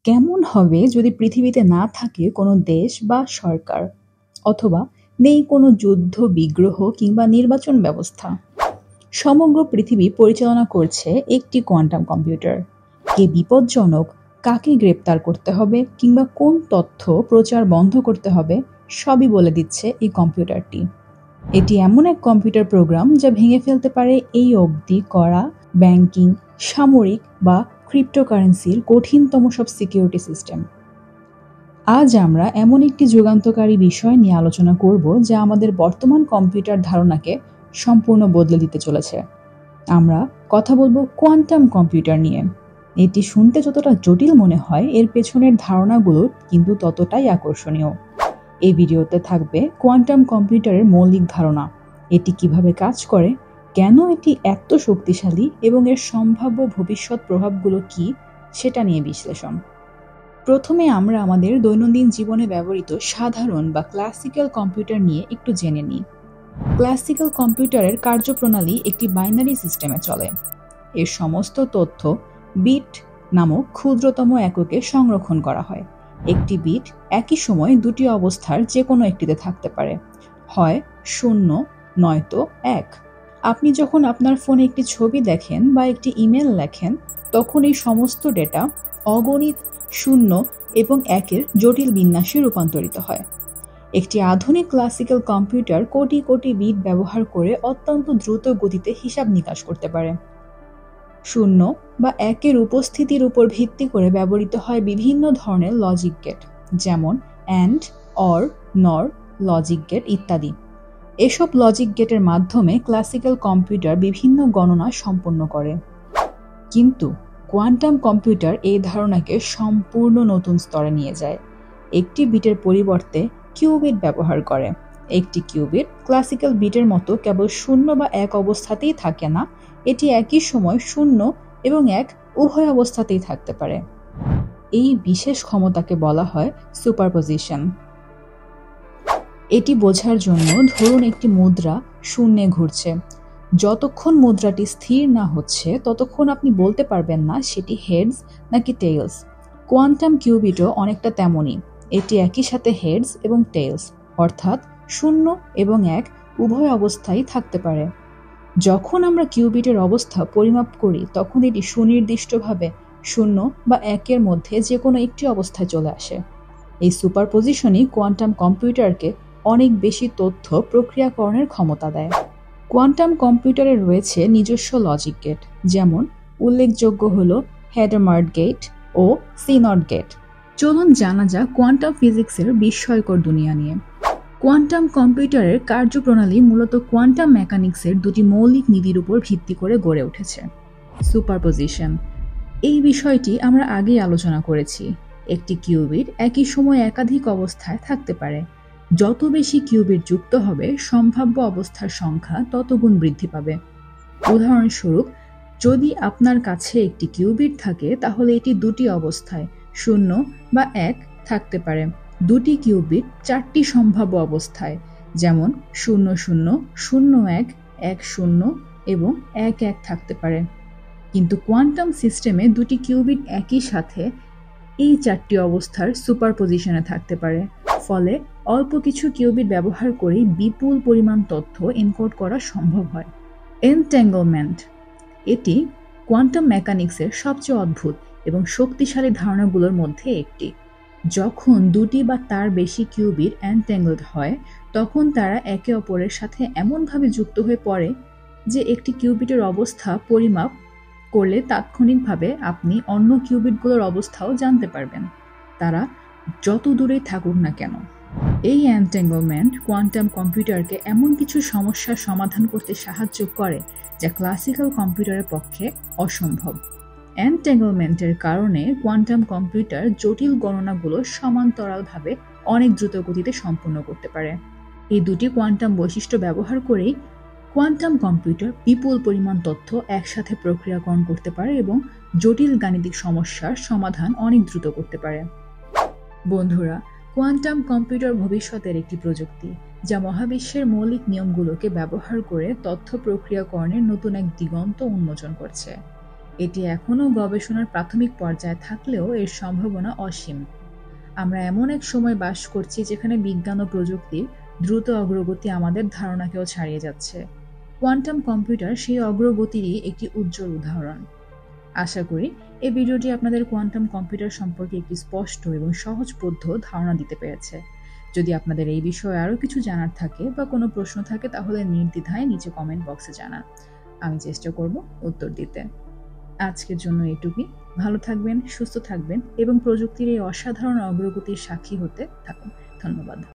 কেমন হবে যদি পৃথিবীতে না থাকে কোনো দেশ বা সরকার, অথবা নেই কোনো যুদ্ধ বিগ্রহ কিংবা নির্বাচন ব্যবস্থা? সমগ্র পৃথিবী পরিচালনা করছে একটি কোয়ান্টাম কম্পিউটার। কে বিপজ্জনক, কাকে গ্রেপ্তার করতে হবে কিংবা কোন তথ্য প্রচার বন্ধ করতে হবে, সবই বলে দিচ্ছে এই কম্পিউটারটি। এটি এমন এক কম্পিউটার প্রোগ্রাম যা ভেঙে ফেলতে পারে এই অবধি করা ব্যাংকিং, সামরিক বা ক্রিপ্টোকারেন্সির কঠিনতম সব সিকিউরিটি সিস্টেম। আজ আমরা এমন একটি যুগান্তকারী বিষয় নিয়ে আলোচনা করব যা আমাদের বর্তমান কম্পিউটার ধারণাকে সম্পূর্ণ বদলে দিতে চলেছে। আমরা কথা বলবো কোয়ান্টাম কম্পিউটার নিয়ে। এটি শুনতে যতটা জটিল মনে হয়, এর পেছনের ধারণাগুলো কিন্তু ততটাই আকর্ষণীয়। এই ভিডিওতে থাকবে কোয়ান্টাম কম্পিউটারের মৌলিক ধারণা, এটি কিভাবে কাজ করে, কেন এটি এত শক্তিশালী এবং এর সম্ভাব্য ভবিষ্যৎ প্রভাবগুলো কি, সেটা নিয়ে বিশ্লেষণ। প্রথমে আমরা আমাদের দৈনন্দিন জীবনে ব্যবহৃত সাধারণ বা ক্লাসিক্যাল কম্পিউটার নিয়ে একটু জেনে নিই। ক্লাসিক্যাল কম্পিউটারের কার্যপ্রণালী একটি বাইনারি সিস্টেমে চলে। এর সমস্ত তথ্য বিট নামক ক্ষুদ্রতম এককে সংরক্ষণ করা হয়। একটি বিট একই সময় দুটি অবস্থার যে কোনো একটিতে থাকতে পারে, হয় 0 নয়তো 1। আপনি যখন আপনার ফোনে একটি ছবি দেখেন বা একটি ইমেল লেখেন, তখন এই সমস্ত ডেটা অগণিত 0 এবং 1-এর জটিল বিন্যাসে রূপান্তরিত হয়। একটি আধুনিক classical computer crore crore bit ব্যবহার করে অত্যন্ত দ্রুত গতিতে হিসাব নিকাশ করতে পারে। 0 বা 1-এর উপস্থিতির উপর ভিত্তি করে ব্যবহৃত হয় বিভিন্ন ধরনের লজিক গেট, যেমন অ্যান্ড, অর, নর, লজিক গেট ইত্যাদি। এসব লজিক গেটের মাধ্যমে ক্লাসিক্যাল কম্পিউটার বিভিন্ন গণনা সম্পন্ন করে। কিন্তু কোয়ান্টাম কম্পিউটার এই ধারণাকে সম্পূর্ণ নতুন স্তরে নিয়ে যায়। একটি বিটের পরিবর্তে কিউবিট ব্যবহার করে। একটি কিউবিট ক্লাসিক্যাল বিটের মতো কেবল 0 বা 1 অবস্থাতেই থাকে না, এটি একই সময় 0 এবং 1 উভয় অবস্থাতেই থাকতে পারে। এই বিশেষ ক্ষমতাকে বলা হয় সুপারপজিশন। এটি বোঝার জন্য ধরুন একটি মুদ্রা শূন্যে ঘুরছে। যতক্ষণ মুদ্রাটি স্থির না হচ্ছে ততক্ষণ আপনি বলতে পারবেন না সেটি হেডস নাকি টেইলস। কোয়ান্টাম কিউবিটও অনেকটা তেমনই। এটি একই সাথে হেডস এবং টেইলস, অর্থাৎ 0 এবং 1 উভয় অবস্থায় থাকতে পারে। যখন আমরা কিউবিটের অবস্থা পরিমাপ করি, তখন এটি সুনির্দিষ্টভাবে 0 বা 1-এর মধ্যে যে কোনো একটি অবস্থায় চলে আসে। এই সুপারপজিশনই কোয়ান্টাম কম্পিউটারকে অনেক বেশি তথ্য প্রক্রিয়াকরণের ক্ষমতা দেয়। কোয়ান্টাম কম্পিউটারে রয়েছে নিজস্ব লজিক গেট, যেমন উল্লেখযোগ্য হল হ্যাডারমার্ট গেট ও সিনট গেট। চলুন জানা যাক কোয়ান্টাম ফিজিক্সের বিস্ময়কর দুনিয়া নিয়ে। কোয়ান্টাম কম্পিউটারের কার্যপ্রণালী মূলত কোয়ান্টাম মেকানিক্সের দুটি মৌলিক নীতির উপর ভিত্তি করে গড়ে উঠেছে। সুপারপজিশন, এই বিষয়টি আমরা আগেই আলোচনা করেছি। একটি কিউবিট একই সময় একাধিক অবস্থায় থাকতে পারে। যত বেশি কিউবিট যুক্ত হবে, সম্ভাব্য অবস্থার সংখ্যা তত গুণ বৃদ্ধি পাবে। উদাহরণস্বরূপ, যদি আপনার কাছে একটি কিউবিট থাকে, তাহলে এটি দুটি অবস্থায় 0 বা 1 থাকতে পারে। দুটি কিউবিট 4টি সম্ভাব্য অবস্থায়, যেমন 0 0 0 1 1 0 এবং 1 1 থাকতে পারে। কিন্তু কোয়ান্টাম সিস্টেমে দুটি কিউবিট একই সাথে এই 4টি অবস্থার সুপারপজিশনে থাকতে পারে। ফলে অল্প কিছু কিউবিট ব্যবহার করেই বিপুল পরিমাণ তথ্য এনকোড করা সম্ভব হয়। এনট্যাঙ্গলমেন্ট, এটি কোয়ান্টাম মেকানিক্সের সবচেয়ে অদ্ভুত এবং শক্তিশালী ধারণাগুলোর মধ্যে একটি। যখন দুটি বা তার বেশি কিউবিট এনট্যাঙ্গলড হয়, তখন তারা একে অপরের সাথে এমনভাবে যুক্ত হয়ে পড়ে যে একটি কিউবিটের অবস্থা পরিমাপ করলে তাৎক্ষণিকভাবে আপনি অন্য কিউবিটগুলোর অবস্থাও জানতে পারবেন, তারা যত দূরেই থাকুক না কেন। এই এনট্যাঙ্গলমেন্ট কোয়ান্টাম কম্পিউটারকে এমন কিছু সমস্যার সমাধান করতে সাহায্য করে যা ক্লাসিক্যাল কম্পিউটারের পক্ষে অসম্ভব। এনট্যাঙ্গলমেন্টের কারণে কোয়ান্টাম কম্পিউটার জটিল গণনাগুলো সমান্তরালভাবে অনেক দ্রুত গতিতে সম্পন্ন করতে পারে। এই দুটি কোয়ান্টাম বৈশিষ্ট্য ব্যবহার করেই কোয়ান্টাম কম্পিউটার বিপুল পরিমাণ তথ্য একসাথে প্রক্রিয়াকরণ করতে পারে এবং জটিল গাণিতিক সমস্যার সমাধান অনেক দ্রুত করতে পারে। বন্ধুরা, কোয়ান্টাম কম্পিউটার ভবিষ্যতের একটি প্রযুক্তি যা মহাবিশ্বের মৌলিক নিয়মগুলোকে ব্যবহার করে তথ্য প্রক্রিয়াকরণের নতুন এক দিগন্ত উন্মোচন করছে। এটি এখনও গবেষণার প্রাথমিক পর্যায়ে থাকলেও এর সম্ভাবনা অসীম। আমরা এমন এক সময় বাস করছি যেখানে বিজ্ঞান ও প্রযুক্তির দ্রুত অগ্রগতি আমাদের ধারণাকেও ছাড়িয়ে যাচ্ছে। কোয়ান্টাম কম্পিউটার সেই অগ্রগতিরই একটি উজ্জ্বল উদাহরণ। আশা করি এই ভিডিওটি আপনাদের কোয়ান্টাম কম্পিউটার সম্পর্কে একটি স্পষ্ট এবং সহজবোধ্য ধারণা দিতে পেরেছে। যদি আপনাদের এই বিষয়ে আরও কিছু জানার থাকে বা কোনো প্রশ্ন থাকে তাহলে নির্দ্বিধায় নিচে কমেন্ট বক্সে জানান। আমি চেষ্টা করব উত্তর দিতে। আজকের জন্য এটুকুই। ভালো থাকবেন, সুস্থ থাকবেন এবং প্রযুক্তির এই অসাধারণ অগ্রগতির সাক্ষী হতে থাকুন। ধন্যবাদ।